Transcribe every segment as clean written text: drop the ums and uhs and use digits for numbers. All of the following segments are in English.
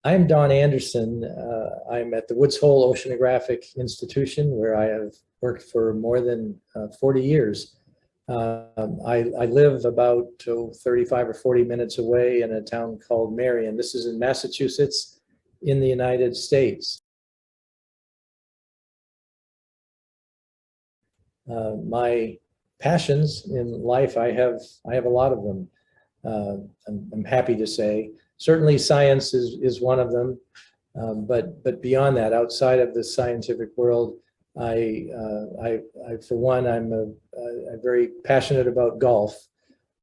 I'm Don Anderson. I'm at the Woods Hole Oceanographic Institution, where I have worked for more than 40 years. I live about 35 or 40 minutes away in a town called Marion. This is in Massachusetts in the United States. My passions in life, I have a lot of them. I'm happy to say. Certainly science is one of them. But beyond that, outside of the scientific world, for one, I'm very passionate about golf.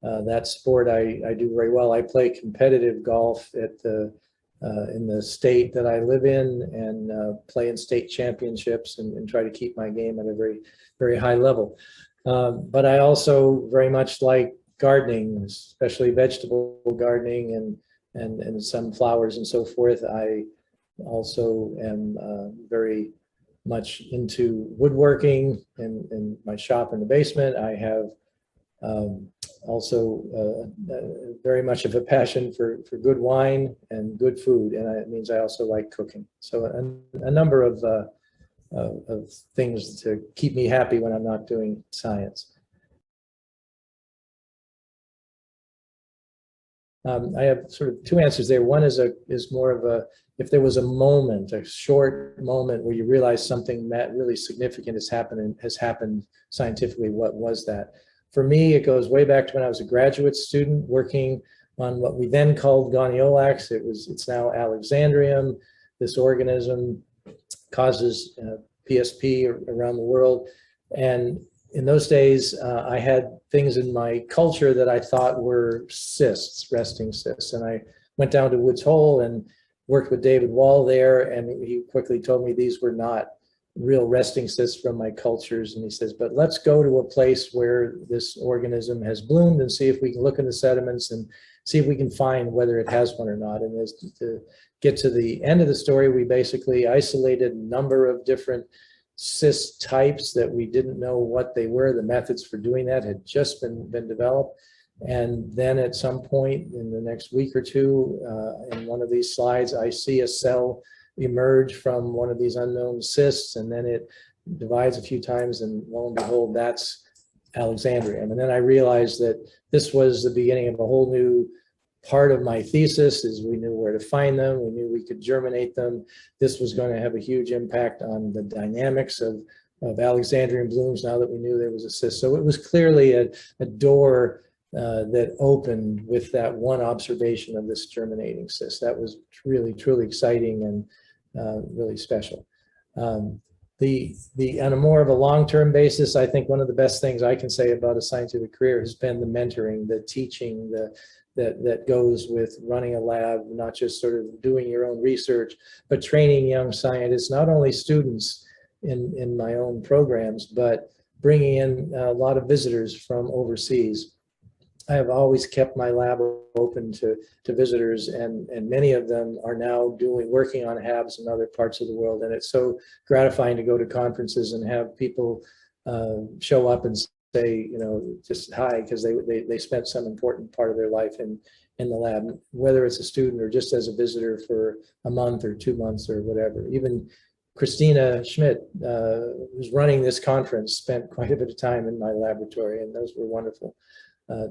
That sport I do very well. I play competitive golf in the state that I live in, and play in state championships, and try to keep my game at a very high level. But I also very much like gardening, especially vegetable gardening and some flowers and so forth. I also am very much into woodworking in my shop in the basement. I have also very much of a passion for good wine and good food, and it means I also like cooking. So a number of things to keep me happy when I'm not doing science. I have sort of two answers there. One is more of a, if there was a moment, a short moment where you realize something that really significant has happened scientifically, what was that? For me, it goes way back to when I was a graduate student working on what we then called Goniolax. It's now Alexandrium. This organism causes PSP around the world. And in those days, I had things in my culture that I thought were cysts, resting cysts. And I went down to Woods Hole and worked with David Wall there. And he quickly told me these were not real resting cysts from my cultures. And he says, but let's go to a place where this organism has bloomed and see if we can look in the sediments and see if we can find whether it has one or not. And as to get to the end of the story, we basically isolated a number of different cyst types that we didn't know what they were. The methods for doing that had just been developed. And then at some point in the next week or two, in one of these slides, I see a cell emerge from one of these unknown cysts, and then it divides a few times, and lo and behold, that's Alexandrium. And then I realized that this was the beginning of a whole new part of my thesis. Is we knew where to find them, we knew we could germinate them. This was going to have a huge impact on the dynamics of Alexandrium blooms now that we knew there was a cyst. So it was clearly a door that opened with that one observation of this germinating cyst. That was really, truly exciting and really special. On a more of a long-term basis, I think one of the best things I can say about a scientific career has been the mentoring, the teaching, that goes with running a lab, not just sort of doing your own research, but training young scientists, not only students in my own programs, but bringing in a lot of visitors from overseas. I have always kept my lab open to visitors, and many of them are now working on HABs in other parts of the world. And it's so gratifying to go to conferences and have people show up and say, just hi, because they spent some important part of their life in the lab, whether it's a student or just as a visitor for a month or 2 months or whatever. Even Christina Schmidt, who's running this conference, spent quite a bit of time in my laboratory, and those were wonderful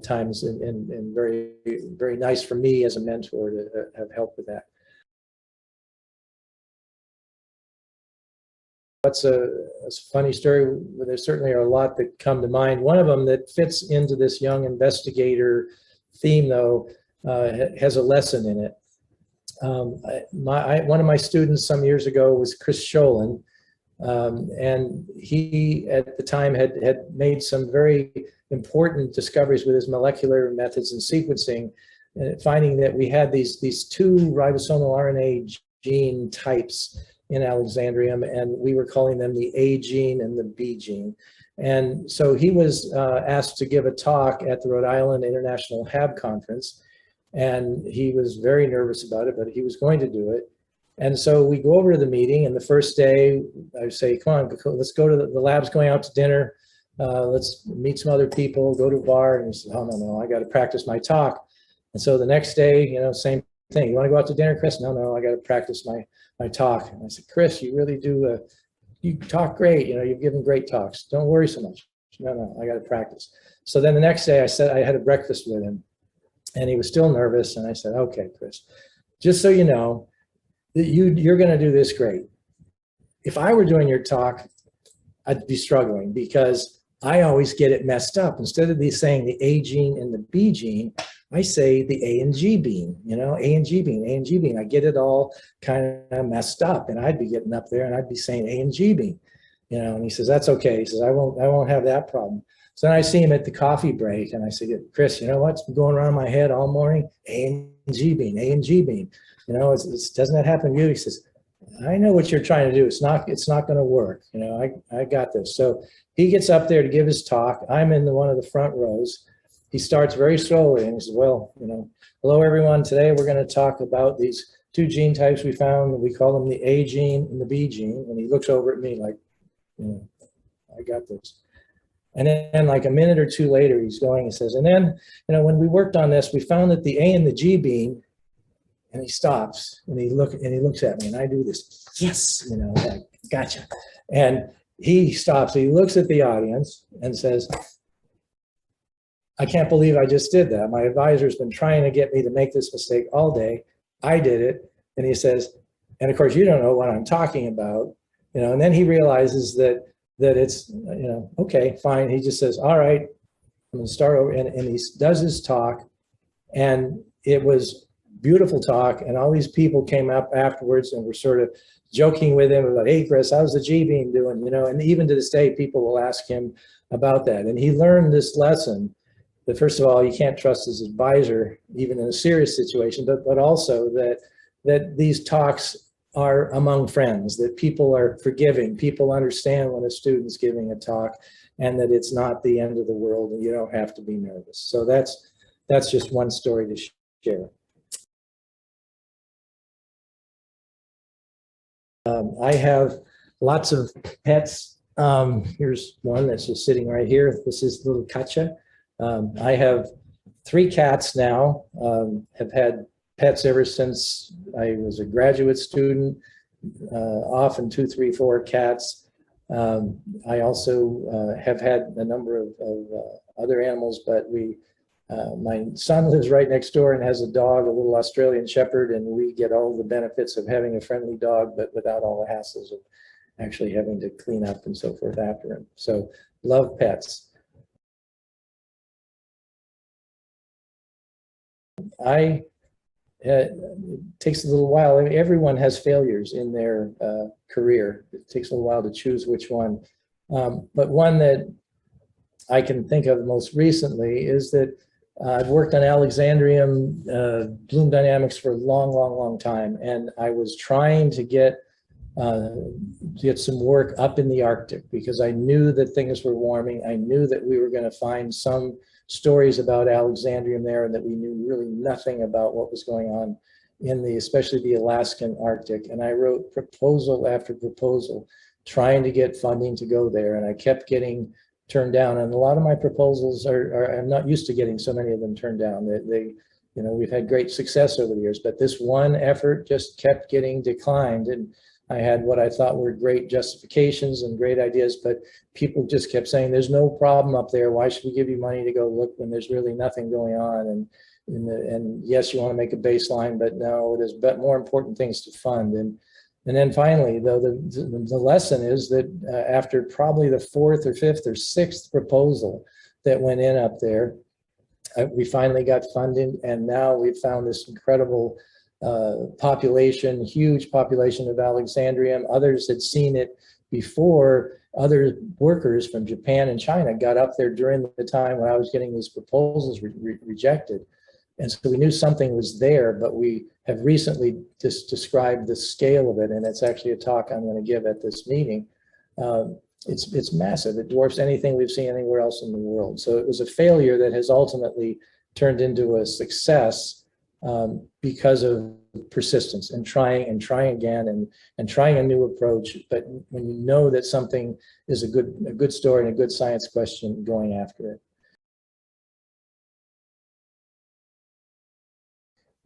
times, and very, very nice for me as a mentor to have helped with that. That's a funny story. There certainly are a lot that come to mind. One of them that fits into this young investigator theme, though, has a lesson in it. One of my students some years ago was Chris Sholin, and he at the time had made some very important discoveries with his molecular methods and sequencing, finding that we had these two ribosomal RNA gene types in Alexandrium, and we were calling them the A gene and the B gene. And so he was asked to give a talk at the Rhode Island International HAB Conference, and he was very nervous about it, but he was going to do it. And so we go over to the meeting, and the first day I say, come on, let's go to the lab's going out to dinner. Let's meet some other people, go to a bar. And he said, oh, no, I got to practice my talk. And so the next day, same think? You want to go out to dinner, Chris? No, I got to practice my talk. And I said, Chris, you really do, you talk great. You know, you've given great talks. Don't worry so much. No, I got to practice. So then the next day I had a breakfast with him and he was still nervous. And I said, okay, Chris, just so you know, that you're going to do this great. If I were doing your talk, I'd be struggling because I always get it messed up. Instead of saying the A gene and the B gene, I say the A and G bean, you know, A and G bean, A and G bean. I get it all kind of messed up, and I'd be getting up there and I'd be saying A and G bean, you know. And he says, that's okay. He says, I won't have that problem. So then I see him at the coffee break and I say, Chris, you know what's been going around my head all morning? A and G bean, A and G bean. You know, doesn't that happen to you? He says, I know what you're trying to do. It's not going to work. You know, I got this. So he gets up there to give his talk. I'm in one of the front rows. He starts very slowly and he says, well, you know, hello everyone. Today we're going to talk about these two gene types we found. We call them the A gene and the B gene. And he looks over at me like, you know, I got this. And then like a minute or two later, he's going and says, and then, you know, when we worked on this, we found that the A and the G bean. And he stops and he looks at me and I do this, yes, you know, like, gotcha. And he stops, he looks at the audience and says, I can't believe I just did that. My advisor's been trying to get me to make this mistake all day. I did it. And he says, and of course you don't know what I'm talking about, you know, and then he realizes that it's, you know, okay, fine. He just says, all right, I'm gonna start over. And he does his talk and it was beautiful talk, and all these people came up afterwards and were sort of joking with him about, hey, Chris, how's the G bean doing? You know, and even to this day, people will ask him about that. And he learned this lesson that, first of all, you can't trust his advisor, even in a serious situation, but also that these talks are among friends, that people are forgiving, people understand when a student's giving a talk, and that it's not the end of the world, and you don't have to be nervous. So that's just one story to share. I have lots of pets. Here's one that's just sitting right here. This is little ICHA. I have 3 cats now, have had pets ever since I was a graduate student, often 2, 3, 4 cats. I also have had a number of other animals, but my son lives right next door and has a dog, a little Australian Shepherd, and we get all the benefits of having a friendly dog, but without all the hassles of actually having to clean up and so forth after him. So love pets. It takes a little while. I mean, everyone has failures in their career. It takes a little while to choose which one. But one that I can think of most recently is that I've worked on Alexandrium bloom dynamics for a long time, and I was trying to get some work up in the Arctic because I knew that things were warming. I knew that we were going to find some stories about Alexandrium there, and that we knew really nothing about what was going on in especially the Alaskan Arctic. And I wrote proposal after proposal trying to get funding to go there, and I kept getting turned down. And a lot of my proposals I'm not used to getting so many of them turned down. You know, we've had great success over the years, but this one effort just kept getting declined. And I had what I thought were great justifications and great ideas, but people just kept saying, there's no problem up there. Why should we give you money to go look when there's really nothing going on? And yes, you want to make a baseline, but no, there's more important things to fund. And then finally, though, the lesson is that after probably the 4th or 5th or 6th proposal that went in up there, we finally got funding, and now we've found this incredible population, huge population of Alexandrium. Others had seen it before. Other workers from Japan and China got up there during the time when I was getting these proposals rejected. And so we knew something was there, but we have recently just described the scale of it, and it's actually a talk I'm going to give at this meeting. It's massive. It dwarfs anything we've seen anywhere else in the world. So it was a failure that has ultimately turned into a success because of persistence and trying again and trying a new approach. But when you know that something is a good story and a good science question, going after it.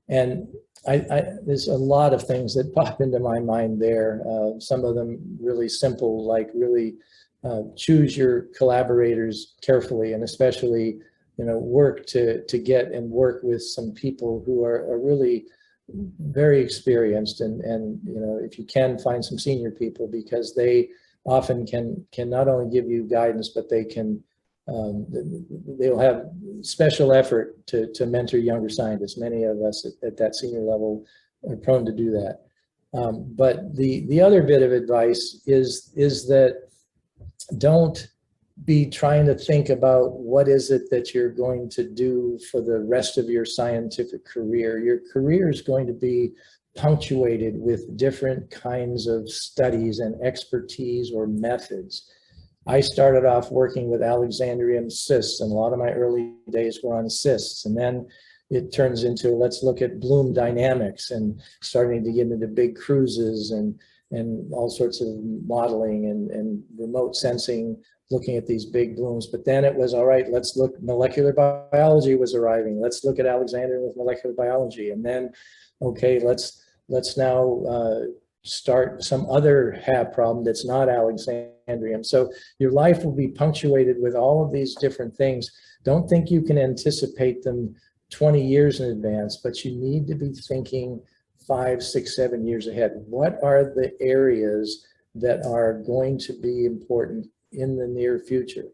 And there's a lot of things that pop into my mind there. Some of them really simple, like really choose your collaborators carefully, and especially, work to get and work with some people who are really very experienced, and if you can, find some senior people, because they often can not only give you guidance, but they'll have special effort to mentor younger scientists. Many of us at that senior level are prone to do that. But the other bit of advice is that don't be trying to think about what is it that you're going to do for the rest of your scientific career. Your career is going to be punctuated with different kinds of studies and expertise or methods. I started off working with Alexandrium cysts, and a lot of my early days were on cysts. And then it turns into, let's look at bloom dynamics, and starting to get into big cruises and all sorts of modeling and remote sensing, looking at these big blooms. But then it was, all right, let's look, molecular biology was arriving. Let's look at Alexandrium with molecular biology. And then, okay, let's now start some other HAB problem that's not Alexandrium. So your life will be punctuated with all of these different things. Don't think you can anticipate them 20 years in advance, but you need to be thinking 5, 6, 7 years ahead. What are the areas that are going to be important in the near future?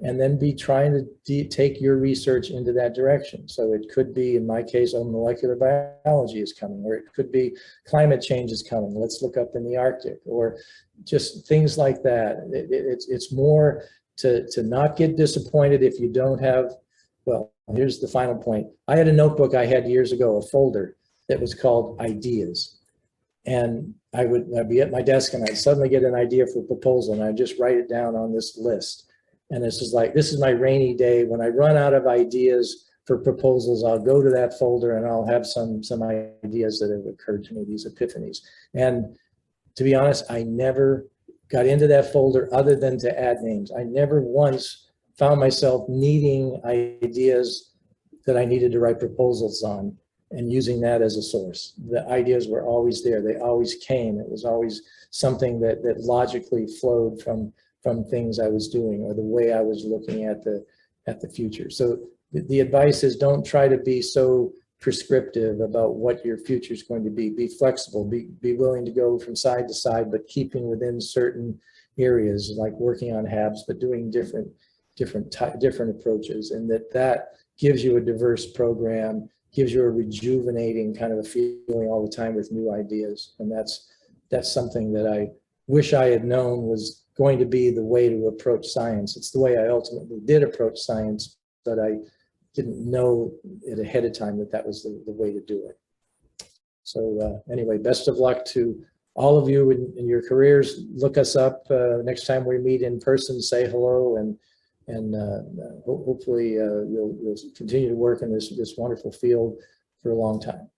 And then be trying to take your research into that direction. So it could be, in my case, molecular biology is coming, or it could be climate change is coming. Let's look up in the Arctic, or just things like that. It's more to not get disappointed if you don't have, well, here's the final point. I had a notebook I had years ago, a folder that was called ideas. And I'd be at my desk and I'd suddenly get an idea for a proposal, and I'd just write it down on this list. And this is my rainy day. When I run out of ideas for proposals, I'll go to that folder and I'll have some ideas that have occurred to me, these epiphanies. And to be honest, I never got into that folder other than to add names. I never once found myself needing ideas that I needed to write proposals on and using that as a source. The ideas were always there. They always came. It was always something that logically flowed from things I was doing, or the way I was looking at the future. So the advice is, don't try to be so prescriptive about what your future is going to be. Be flexible, be willing to go from side to side, but keeping within certain areas, like working on HABs, but doing different approaches. And that gives you a diverse program, gives you a rejuvenating kind of a feeling all the time with new ideas. And that's something that I wish I had known was going to be the way to approach science. It's the way I ultimately did approach science, but I didn't know it ahead of time that was the way to do it. So anyway, best of luck to all of you in your careers. Look us up next time we meet in person, say hello, and hopefully you'll continue to work in this wonderful field for a long time.